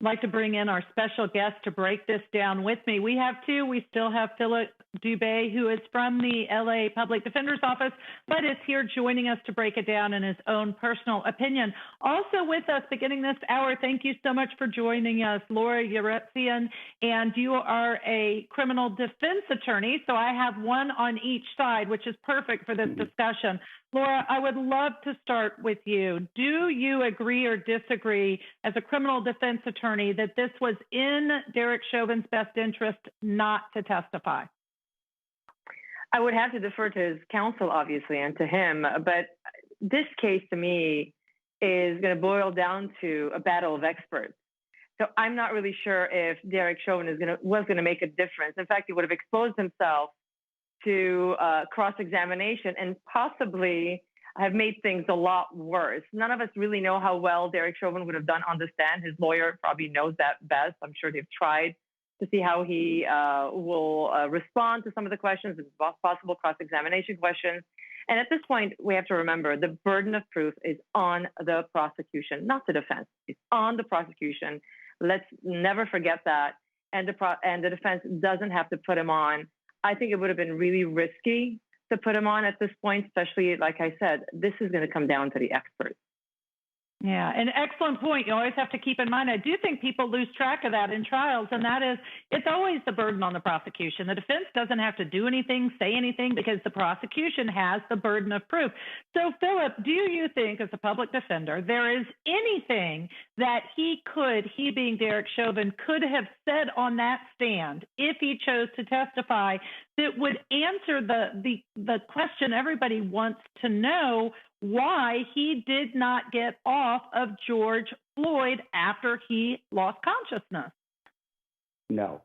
I'd like to bring in our special guest to break this down with me. We have two. We still have Philip Dubé, who is from the LA Public Defender's Office, but is here joining us to break it down in his own personal opinion. Also with us beginning this hour, thank you so much for joining us, Lara Yeretsian, and you are a criminal defense attorney, so I have one on each side, which is perfect for this discussion. Lara, I would love to start with you. Do you agree or disagree as a criminal defense attorney that this was in Derek Chauvin's best interest not to testify? I would have to defer to his counsel, obviously, and to him. But this case, to me, is going to boil down to a battle of experts. So I'm not really sure if Derek Chauvin was going to make a difference. In fact, he would have exposed himself to cross-examination and possibly have made things a lot worse. None of us really know how well Derek Chauvin would have done on the stand. His lawyer probably knows that best. I'm sure they've tried to see how he will respond to some of the questions, possible cross-examination questions. And at this point, we have to remember the burden of proof is on the prosecution, not the defense. It's on the prosecution. Let's never forget that. And the defense doesn't have to put him on. I think it would have been really risky to put him on at this point, especially, like I said, this is going to come down to the experts. Yeah, an excellent point. You always have to keep in mind. I do think people lose track of that in trials, and that is, it's always the burden on the prosecution. The defense doesn't have to do anything, say anything, because the prosecution has the burden of proof. So, Philip, do you think, as a public defender, there is anything that he being Derek Chauvin, could have said on that stand if he chose to testify that would answer the question everybody wants to know, why he did not get off of George Floyd after he lost consciousness? No.